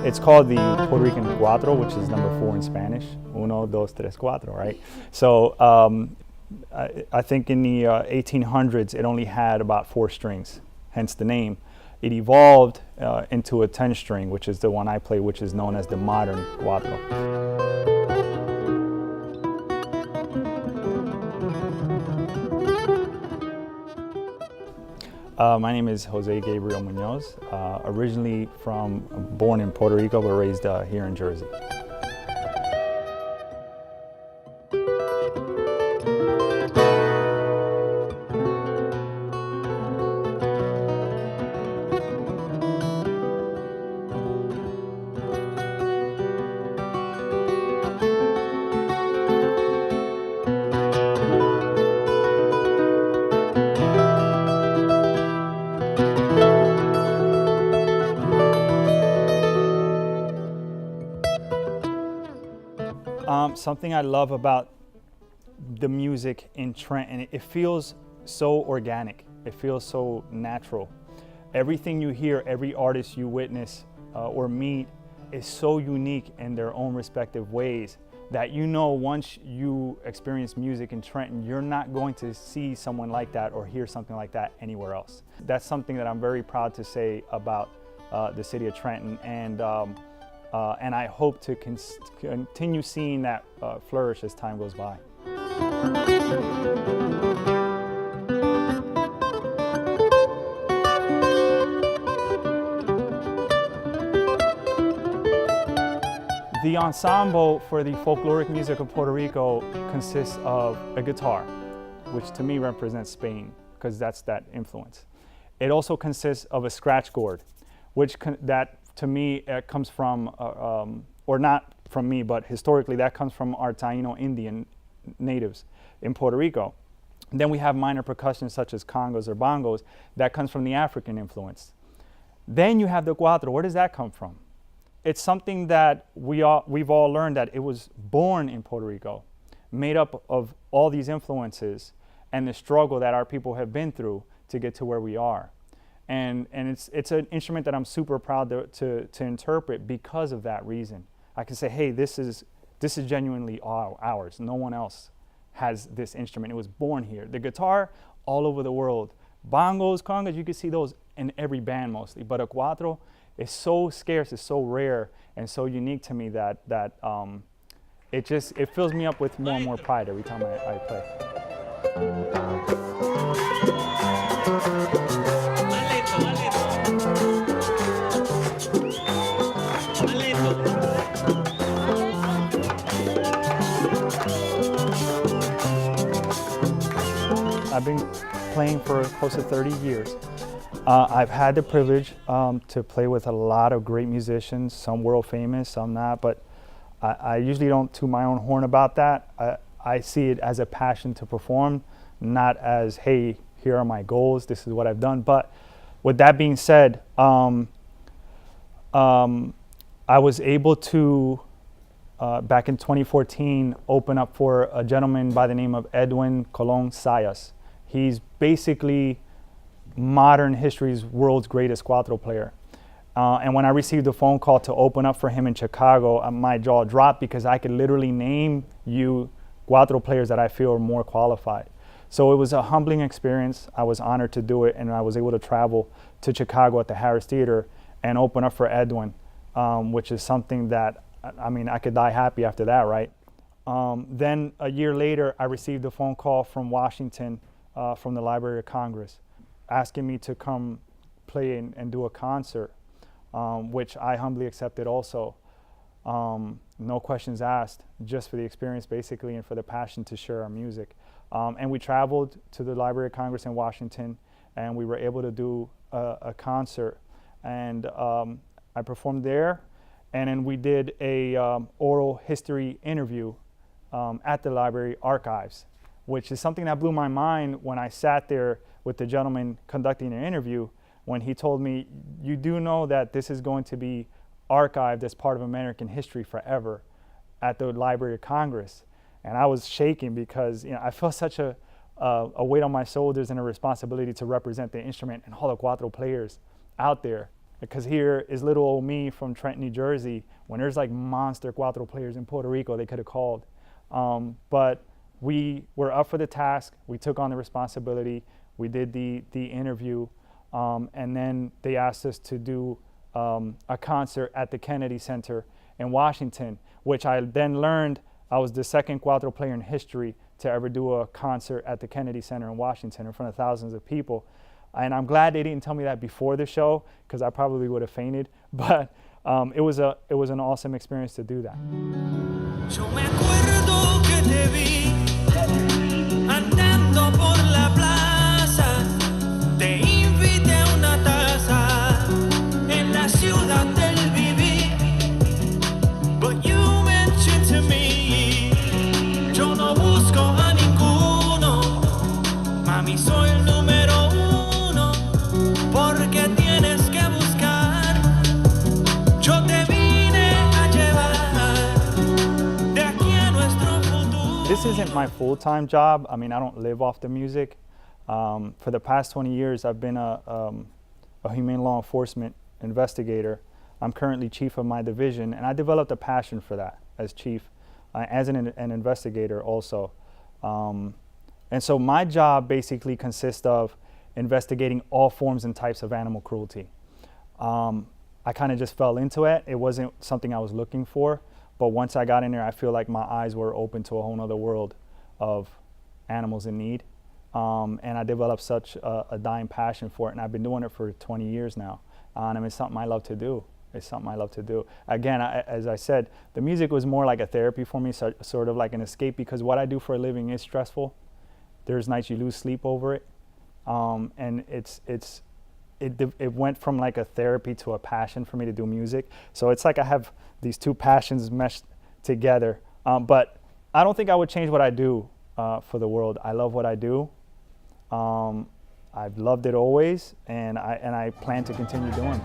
It's called the Puerto Rican cuatro, which is number 4 in Spanish. Uno, dos, tres, cuatro, right? So I think in the 1800s, it only had about 4 strings, hence the name. It evolved into a 10-string, which is the one I play, which is known as the modern cuatro. My name is Gabriel Munoz, originally born in Puerto Rico, but raised here in Jersey. Something I love about the music in Trenton, it feels so organic. It feels so natural. Everything you hear, every artist you witness or meet is so unique in their own respective ways that once you experience music in Trenton, you're not going to see someone like that or hear something like that anywhere else. That's something that I'm very proud to say about the city of Trenton, and I hope to continue seeing that flourish as time goes by. The ensemble for the folkloric music of Puerto Rico consists of a guitar, which to me represents Spain, because that's that influence. It also consists of a scratch gourd, which to me comes from, or not from me, but historically that comes from our Taino Indian natives in Puerto Rico. And then we have minor percussion such as congos or bongos that comes from the African influence. Then you have the cuatro. Where does that come from? It's something that we've all learned that it was born in Puerto Rico, made up of all these influences and the struggle that our people have been through to get to where we are. And it's an instrument that I'm super proud to interpret because of that reason. I can say, hey, this is genuinely ours. No one else has this instrument. It was born here. The guitar, all over the world. Bongos, congas, you can see those in every band mostly. But a cuatro is so scarce, it's so rare, and so unique to me that it fills me up with more and more pride every time I play. I've been playing for close to 30 years. I've had the privilege to play with a lot of great musicians, some world famous, some not, but I usually don't toot my own horn about that. I see it as a passion to perform, not as, hey, here are my goals, this is what I've done. But with that being said, I was able to, back in 2014, open up for a gentleman by the name of Edwin Colon Sayas. He's basically modern history's world's greatest cuatro player. And when I received the phone call to open up for him in Chicago, my jaw dropped because I could literally name you cuatro players that I feel are more qualified. So it was a humbling experience. I was honored to do it, and I was able to travel to Chicago at the Harris Theater and open up for Edwin, which is something that, I mean, I could die happy after that, right? Then a year later, I received a phone call from Washington, from the Library of Congress, asking me to come play and do a concert, which I humbly accepted also. No questions asked, just for the experience basically and for the passion to share our music. And we traveled to the Library of Congress in Washington, and we were able to do a concert. And I performed there, and then we did a oral history interview at the library archives, which is something that blew my mind when I sat there with the gentleman conducting an interview, when he told me, you do know that this is going to be archived as part of American history forever at the Library of Congress. And I was shaking because I felt such a weight on my shoulders and a responsibility to represent the instrument and all the cuatro players out there. Because here is little old me from Trenton, New Jersey. When there's like monster cuatro players in Puerto Rico, they could have called. But we were up for the task. We took on the responsibility. We did the interview. And then they asked us to do a concert at the Kennedy Center in Washington, which I then learned I was the second cuatro player in history to ever do a concert at the Kennedy Center in Washington in front of thousands of people. And I'm glad they didn't tell me that before the show, because I probably would have fainted. But it was an awesome experience to do that. Yo me acuerdo que te vi andando por la plaza, te invité a una taza en la ciudad del vivir, but you mentioned to me, yo no busco a ninguno, mami soy el número uno, porque tienes que buscar, yo te vine a llevar de aquí a nuestro futuro. This isn't my full-time job. I mean, I don't live off the music. For the past 20 years, I've been a humane law enforcement investigator. I'm currently chief of my division, and I developed a passion for that as chief, as an investigator also. And so my job basically consists of investigating all forms and types of animal cruelty. I kind of just fell into it. It wasn't something I was looking for, but once I got in there, I feel like my eyes were open to a whole other world of animals in need. And I developed such a dying passion for it, and I've been doing it for 20 years now. And it's something I love to do. It's something I love to do. Again, as I said, the music was more like a therapy for me, sort of like an escape, because what I do for a living is stressful. There's nights you lose sleep over it. And it went from like a therapy to a passion for me to do music. So it's like I have these two passions meshed together. But I don't think I would change what I do for the world. I love what I do. I've loved it always, and I plan to continue doing it.